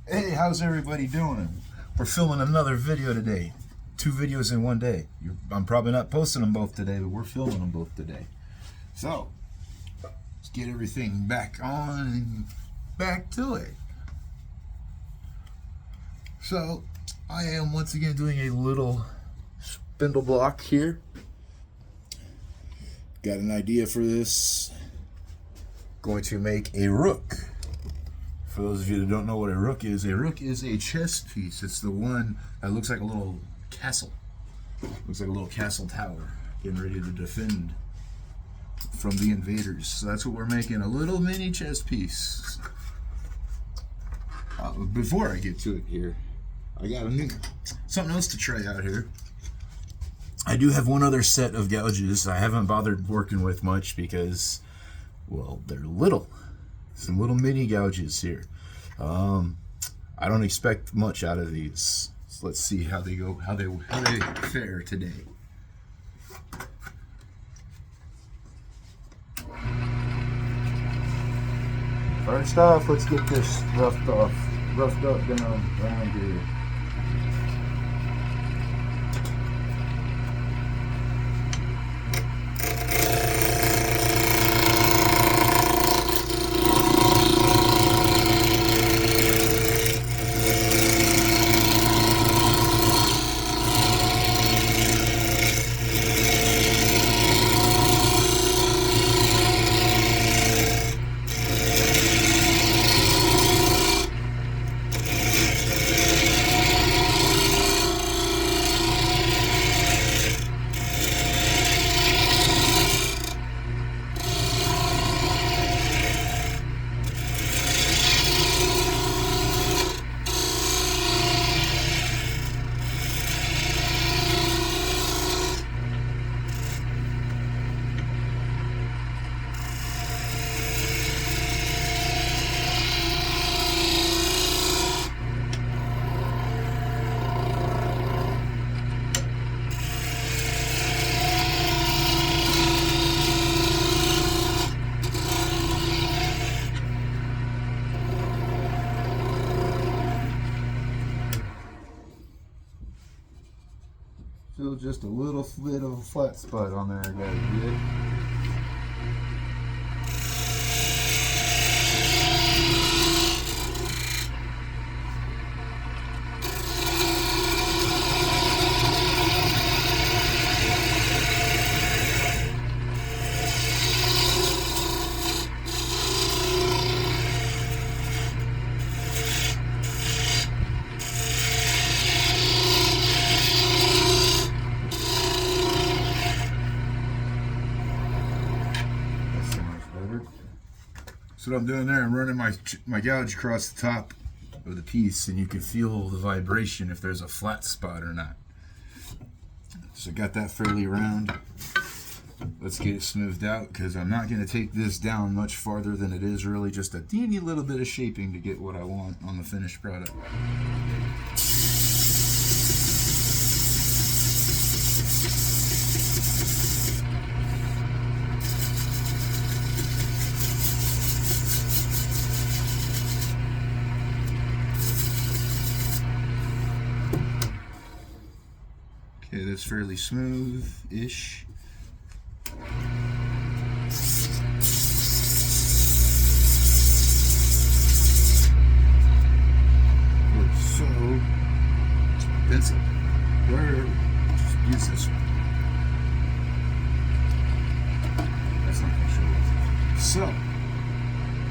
Hey, how's everybody doing? We're filming another video today. 2 videos in one day. I'm probably not posting them both today, but we're filming them both today. So, let's get everything back on and back to it. So, I am once again doing a little spindle block here. Got an idea for this. Going to make a rook. For those of you that don't know what a rook is a chess piece. It's the one that looks like a little castle. Looks like a little castle tower, getting ready to defend from the invaders. So that's what we're making, a little mini chess piece. Before I get to it here, I got something else to try out here. I do have one other set of gouges I haven't bothered working with much because, well, they're little. Some little mini gouges here. I don't expect much out of these. So let's see how they go, how they fare today. First off, let's get this roughed up down around here. Still just a little bit of a flat spot on there I gotta get. So what I'm doing there, I'm running my gouge across the top of the piece, and you can feel the vibration if there's a flat spot or not. So got that fairly round. Let's get it smoothed out, because I'm not going to take this down much farther than it is, really just a teeny little bit of shaping to get what I want on the finished product. Okay, that's fairly smooth-ish. So, pencil. Where? Just use this one. That's not gonna show up. So,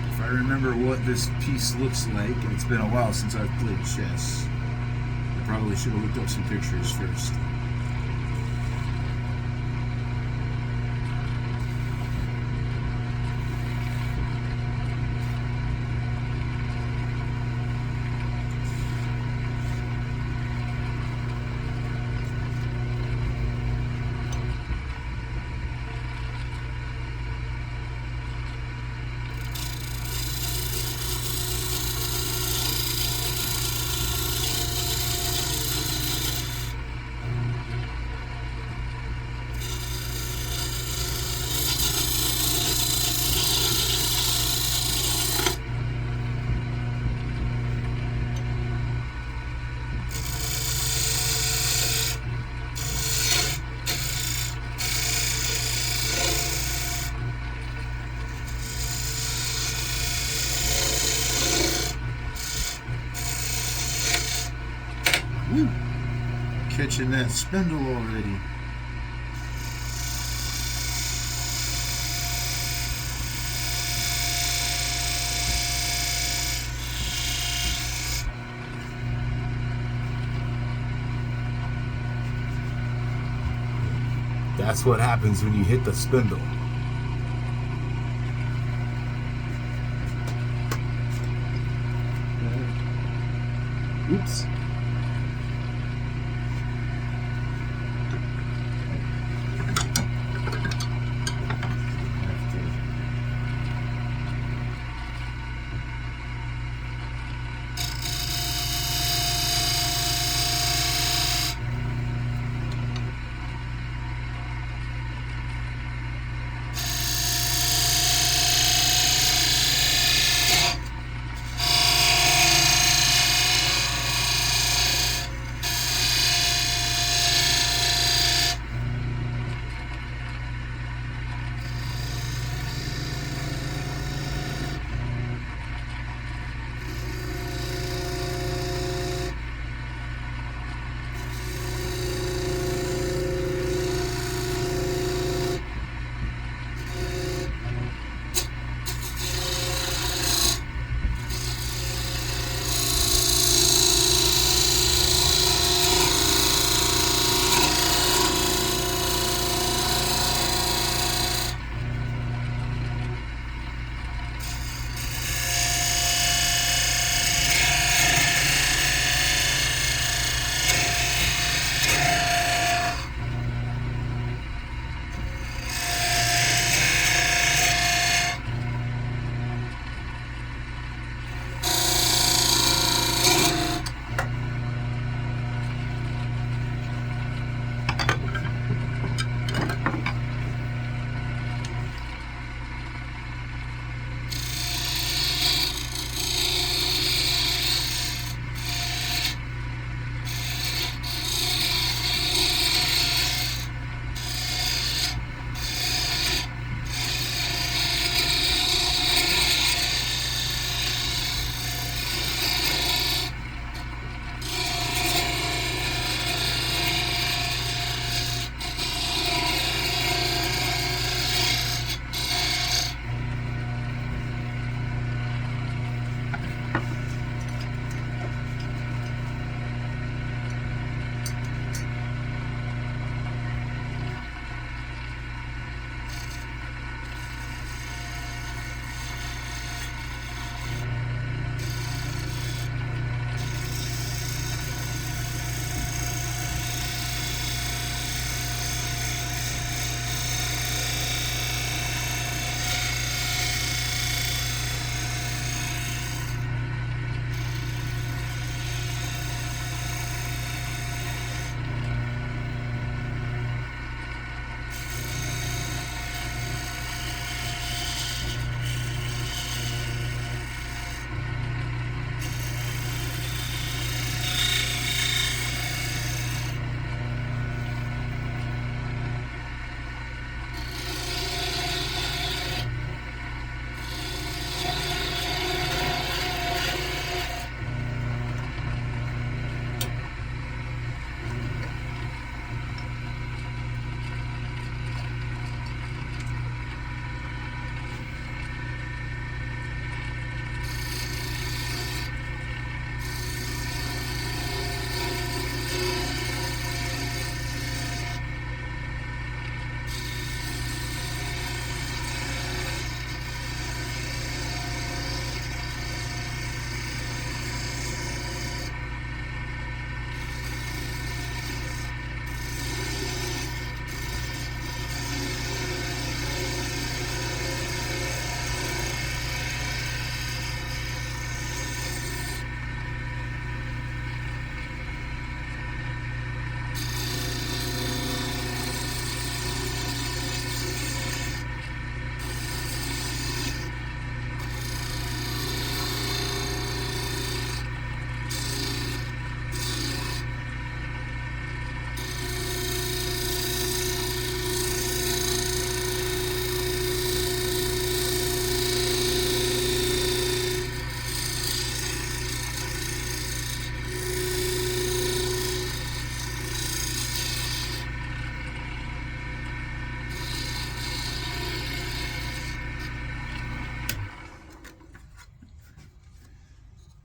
if I remember what this piece looks like, and it's been a while since I've played chess, I probably should have looked up some pictures first. Woo. Catching that spindle already. That's what happens when you hit the spindle. Oops.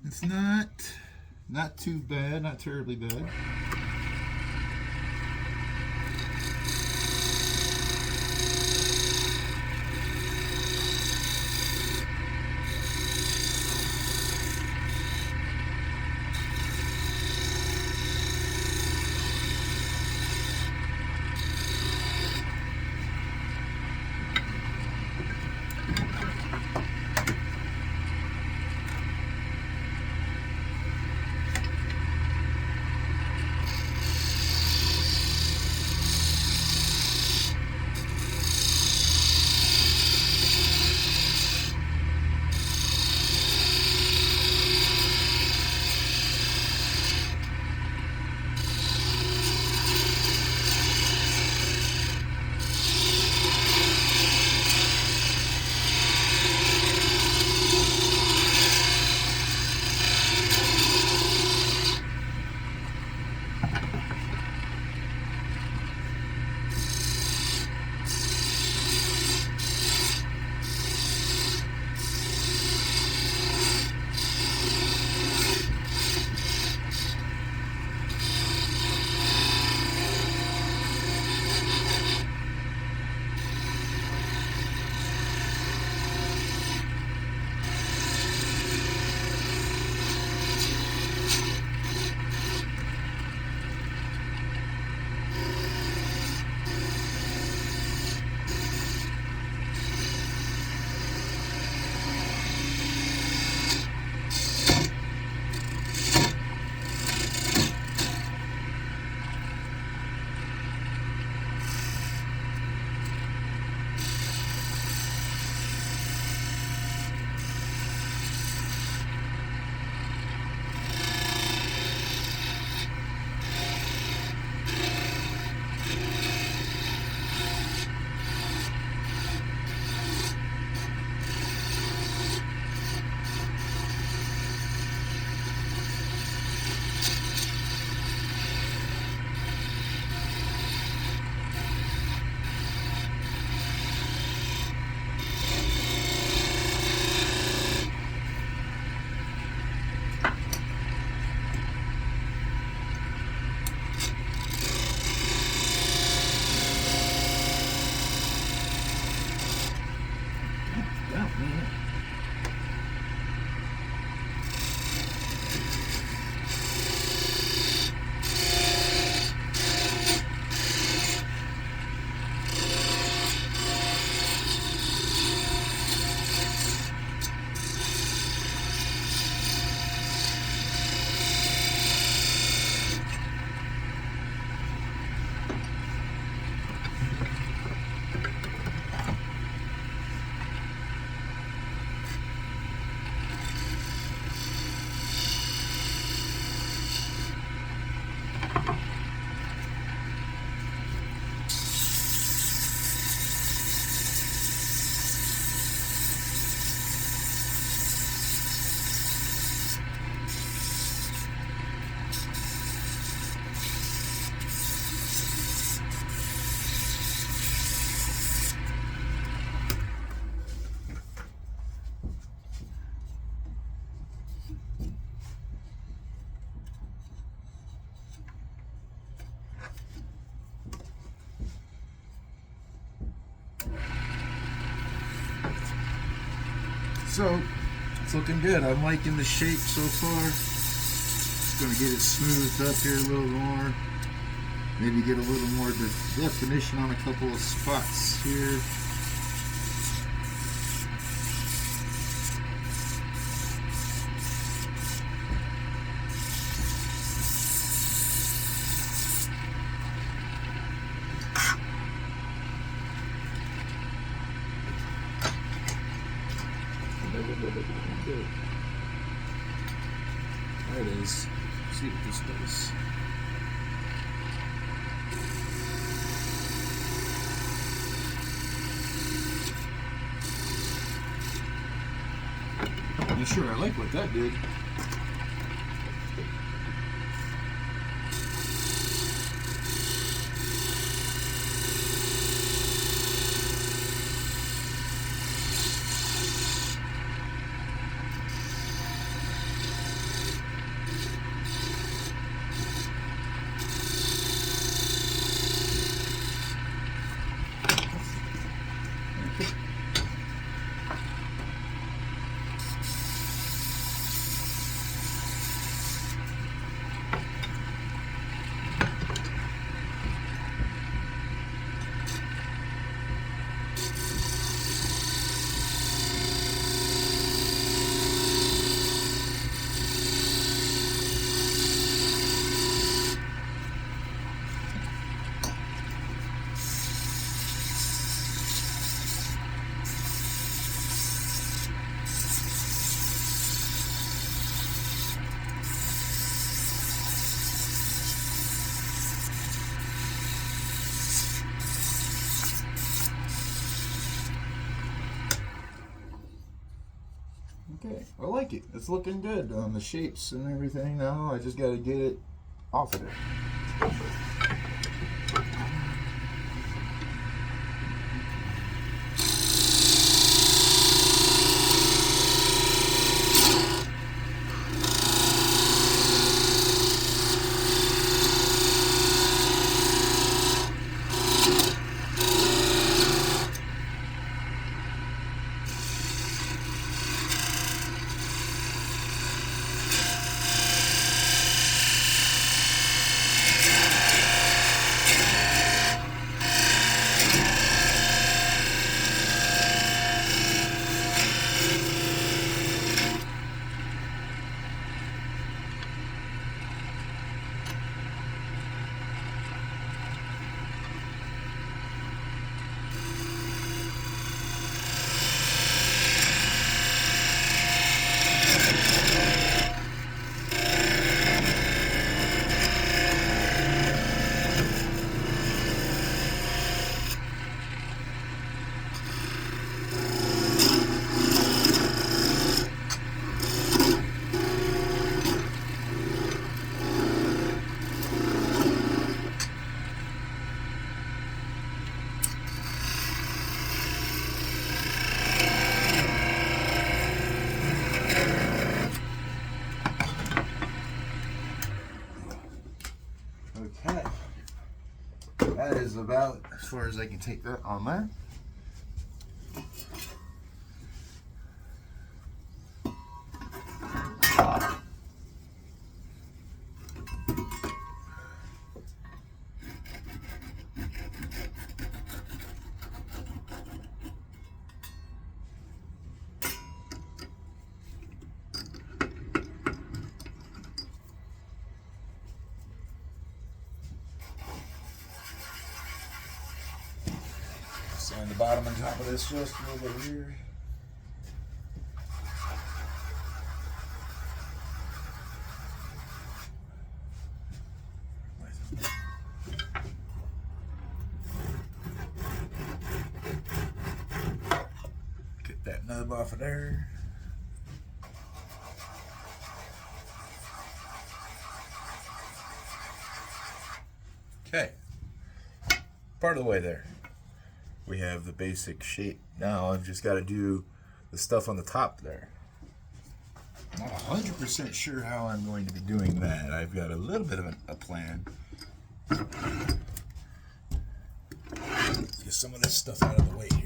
It's not too bad, not terribly bad. So, it's looking good. I'm liking the shape so far. Just going to get it smoothed up here a little more. Maybe get a little more definition on a couple of spots here. There it is. Let's see what this does. Yeah, sure, I like what that did. I like it. It's looking good on the shapes and everything now. I just got to get it off of there. Okay, that is about as far as I can take that on there. Sand the bottom and top of this just a little bit here. Get that nub off of there. Okay, part of the way there. We have the basic shape. Now I've just got to do the stuff on the top there. I'm not 100% sure how I'm going to be doing that. I've got a little bit of a plan. Let's get some of this stuff out of the way here.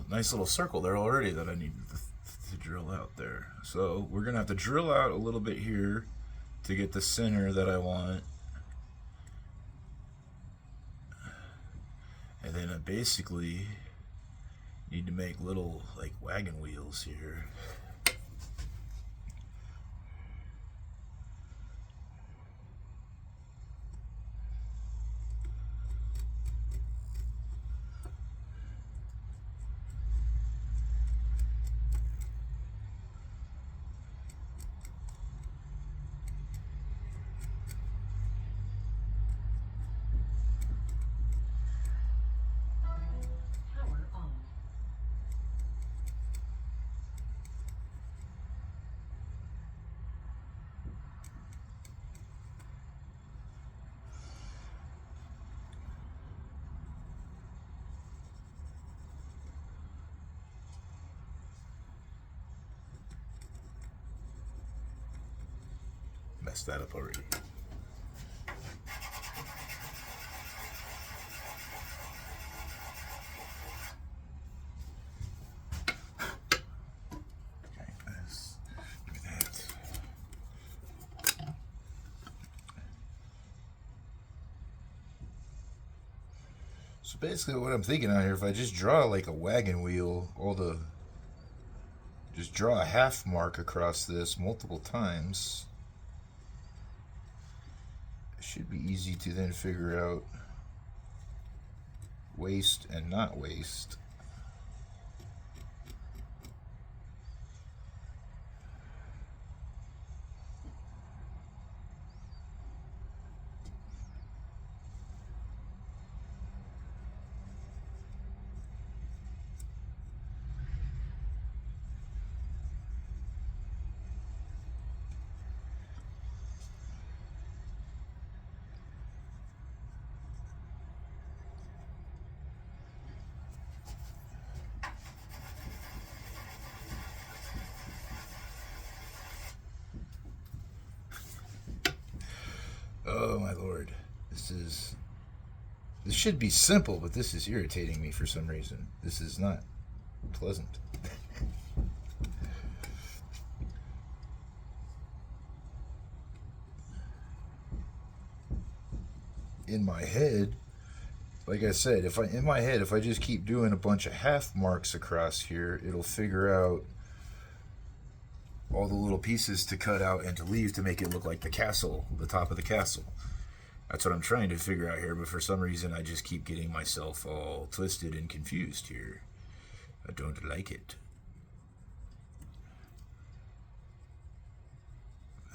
Nice little circle there already that I need to drill out there. So we're gonna have to drill out a little bit here to get the center that I want, and then I basically need to make little like wagon wheels here. Messed that up already. Okay, nice. Give me that. So basically what I'm thinking out here, if I just draw like a wagon wheel, just draw a half mark across this multiple times, it should be easy to then figure out waste and not waste. Lord. This should be simple, but this is irritating me for some reason. This is not pleasant. In my head, like I said, if I just keep doing a bunch of half marks across here, it'll figure out all the little pieces to cut out and to leave to make it look like the castle, the top of the castle. That's what I'm trying to figure out here, but for some reason I just keep getting myself all twisted and confused here. I don't like it.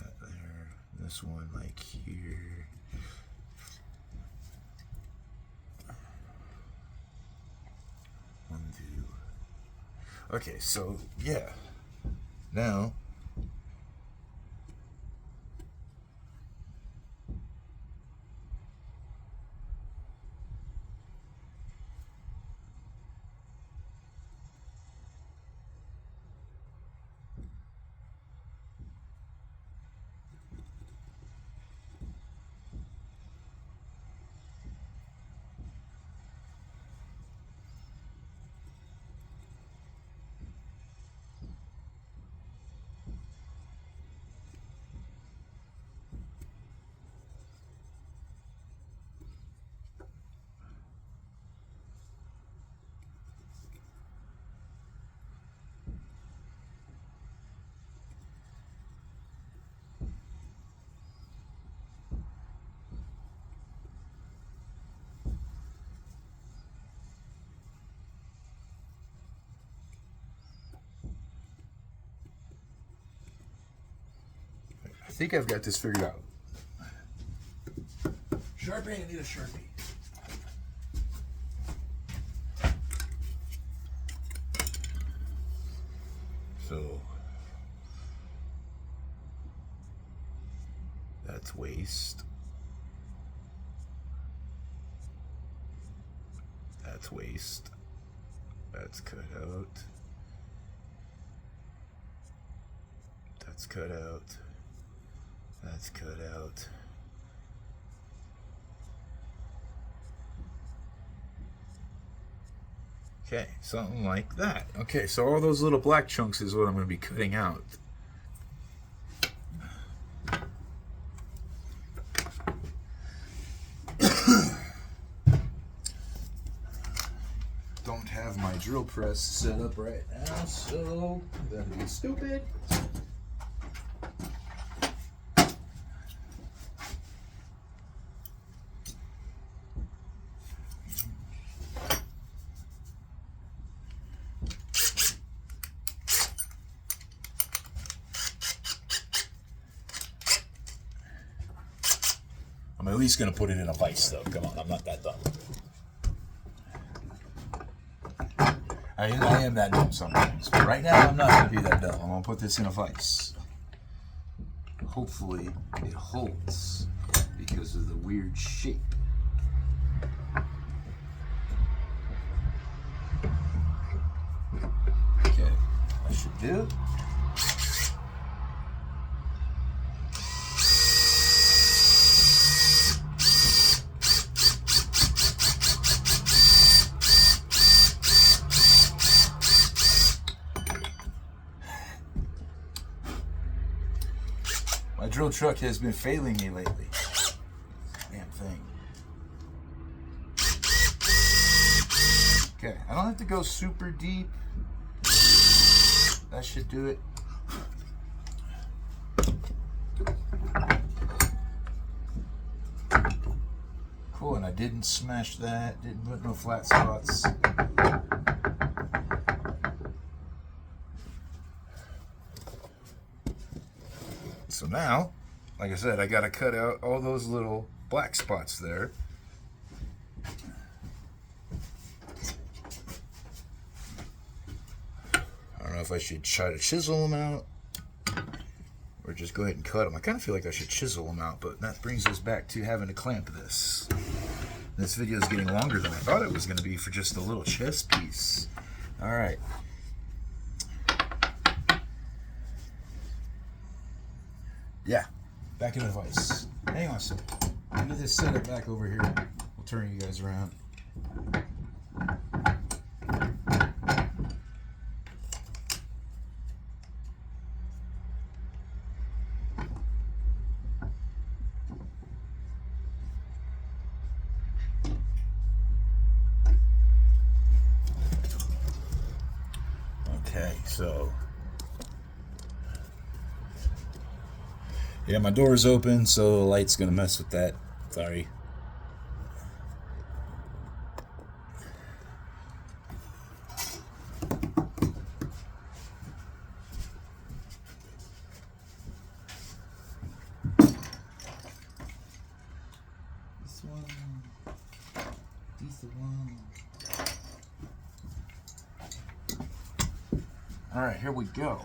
That there, this one like here. Okay, so yeah, now I think I've got this figured out. Sharpie, I need a Sharpie. So that's waist. That's waist. That's cut out. That's cut out. That's cut out. Okay, something like that. Okay, so all those little black chunks is what I'm going to be cutting out. Don't have my drill press set up right now, so that'd be stupid. I'm at least going to put it in a vise, though. Come on, I'm not that dumb. I am that dumb sometimes, but right now I'm not going to be that dumb. I'm going to put this in a vise. Hopefully it holds because of the weird shape. Okay, that should do. My drill truck has been failing me lately. Damn thing. Okay, I don't have to go super deep. That should do it. Cool, and I didn't smash that, didn't put no flat spots. So now, like I said, I gotta cut out all those little black spots there. I don't know if I should try to chisel them out or just go ahead and cut them. I kind of feel like I should chisel them out, but that brings us back to having to clamp this. This video is getting longer than I thought it was going to be for just a little chess piece. All right. Yeah, back in the vise. Hang on a second. Let me just set it back over here. We'll turn you guys around. Okay, so yeah, my door is open, so the light's gonna mess with that. Sorry. This one, decent one. All right, here we go.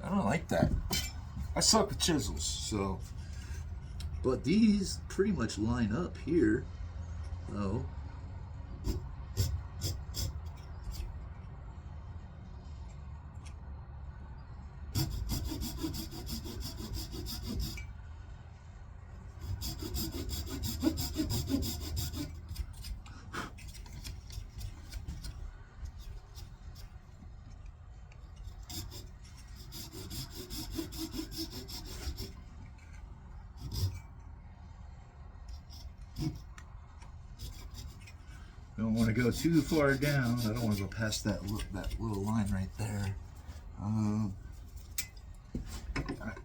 I don't like that. I suck with chisels, so. But these pretty much line up here, though. Don't want to go too far down. I don't want to go past that little line right there. All right.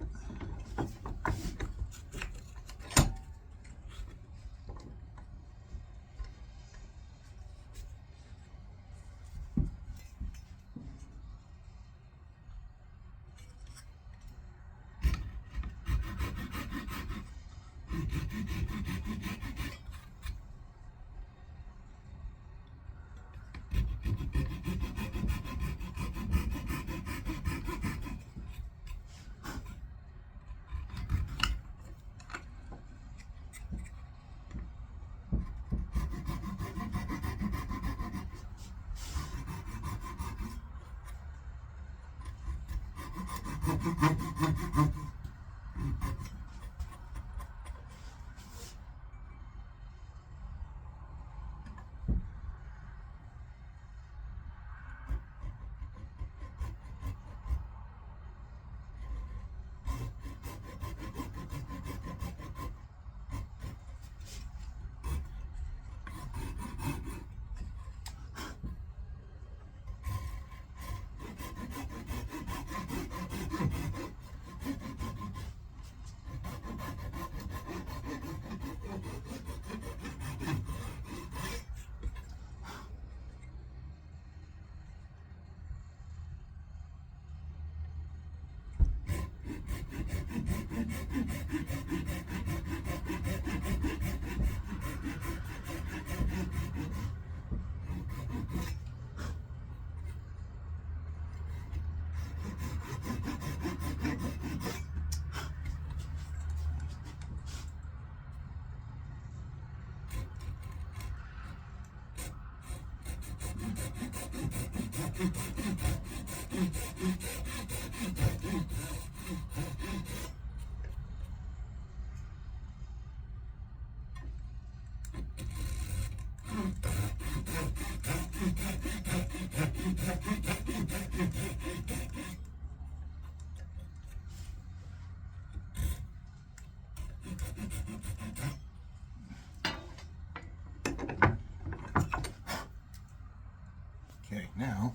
Okay, now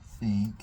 I think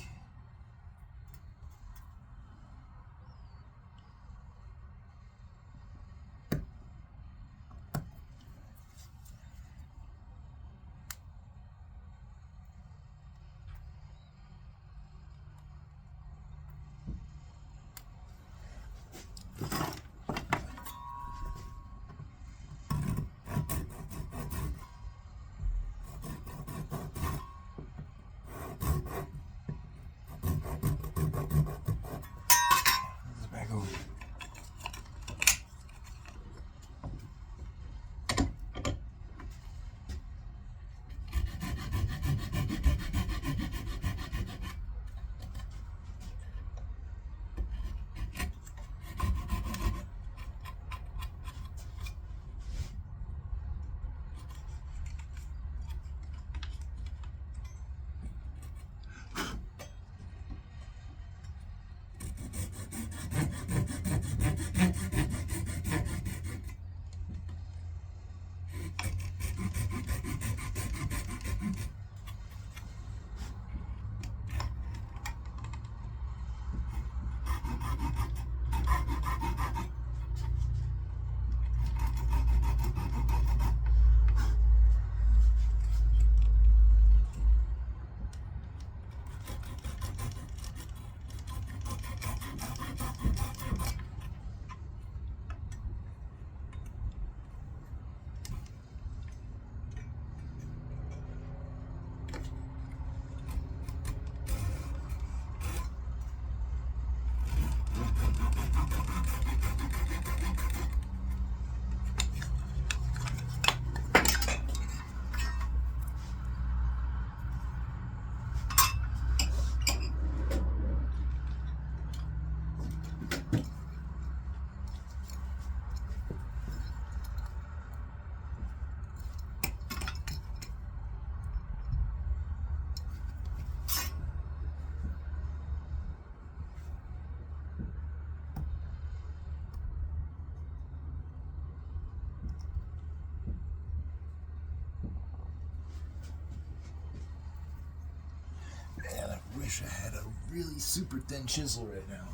wish I had a really super thin chisel right now.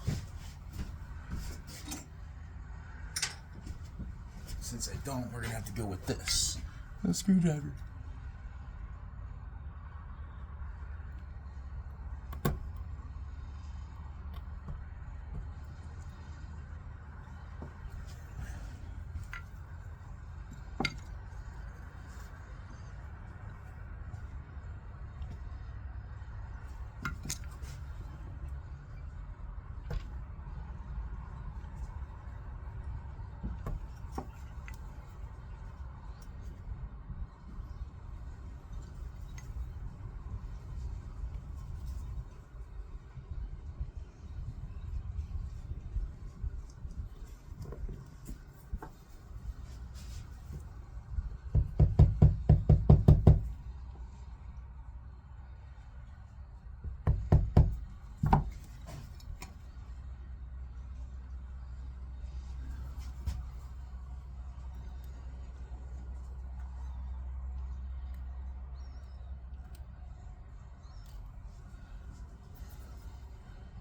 Since I don't, we're gonna have to go with this. A screwdriver.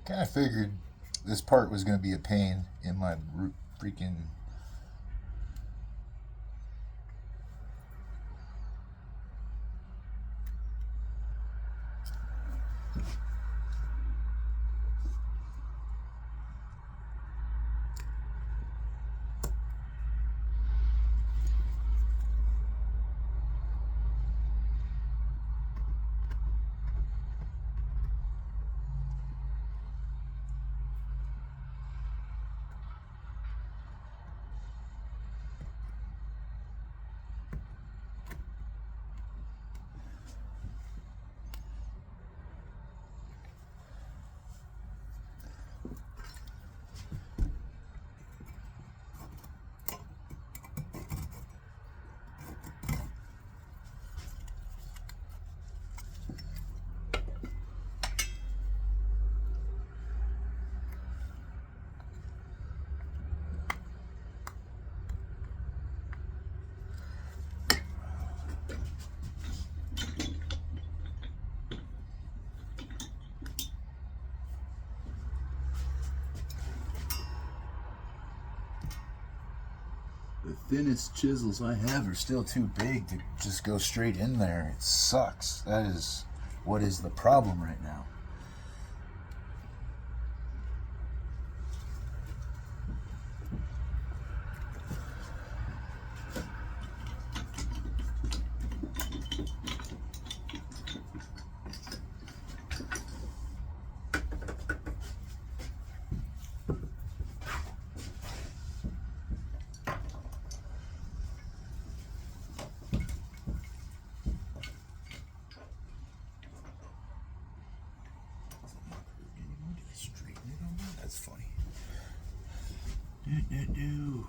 Kind of figured this part was going to be a pain in my freaking. The thinnest chisels I have are still too big to just go straight in there. It sucks. That is what is the problem right now. That's funny. Do.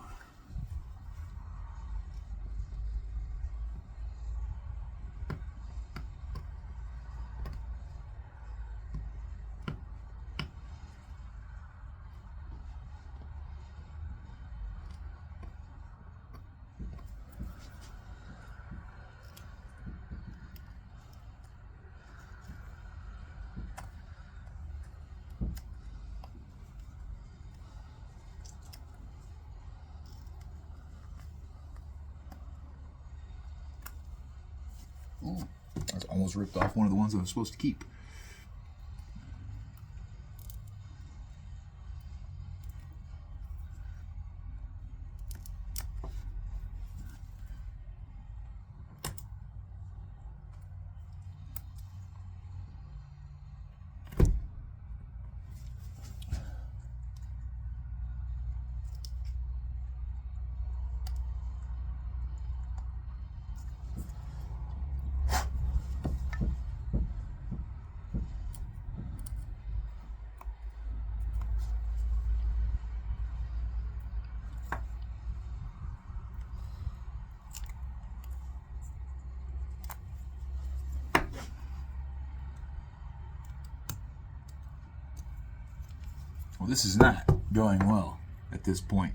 Ooh, I almost ripped off one of the ones I was supposed to keep. Well, this is not going well at this point.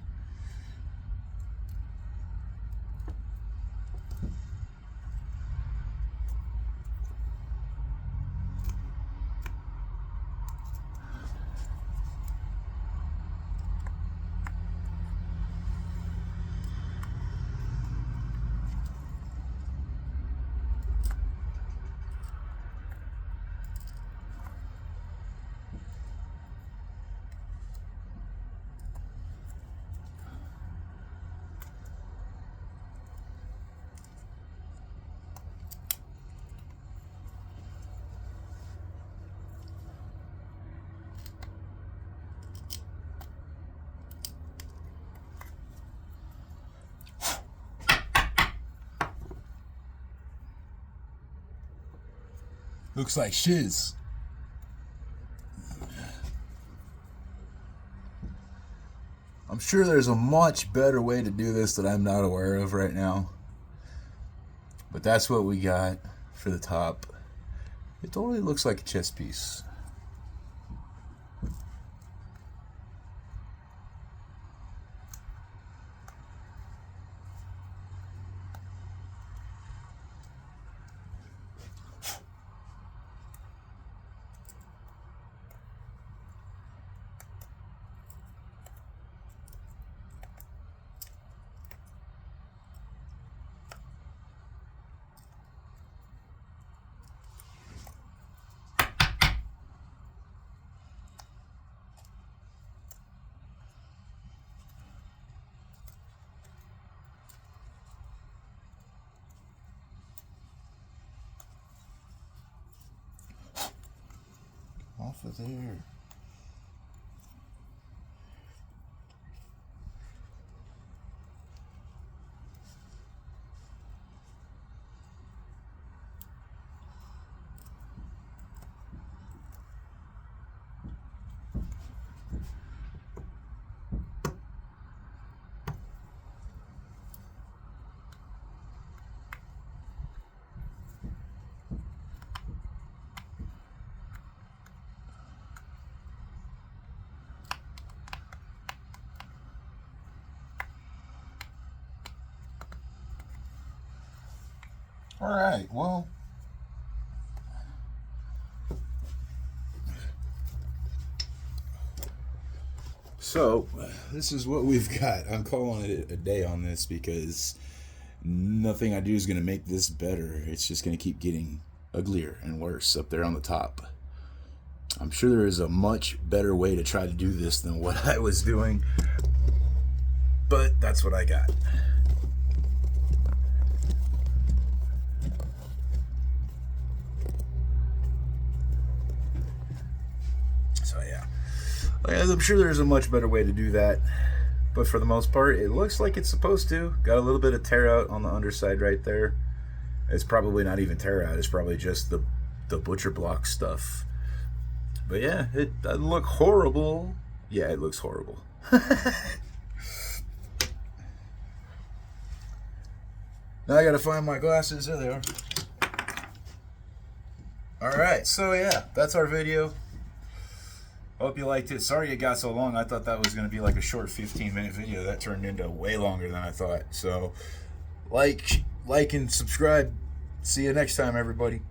Looks like shiz. I'm sure there's a much better way to do this that I'm not aware of right now. But that's what we got for the top. It totally looks like a chess piece. Off of there. All right, well, so this is what we've got. I'm calling it a day on this because nothing I do is going to make this better. It's just going to keep getting uglier and worse up there on the top. I'm sure there is a much better way to try to do this than what I was doing, but that's what I got. So yeah, I'm sure there's a much better way to do that, but for the most part, it looks like it's supposed to. Got a little bit of tear out on the underside right there. It's probably not even tear out. It's probably just the butcher block stuff. But yeah, it doesn't look horrible. Yeah, it looks horrible. Now I gotta find my glasses. There they are. Alright, so yeah, that's our video. Hope you liked it. Sorry it got so long. I thought that was going to be like a short 15-minute video. That turned into way longer than I thought. So, like, and subscribe. See you next time, everybody.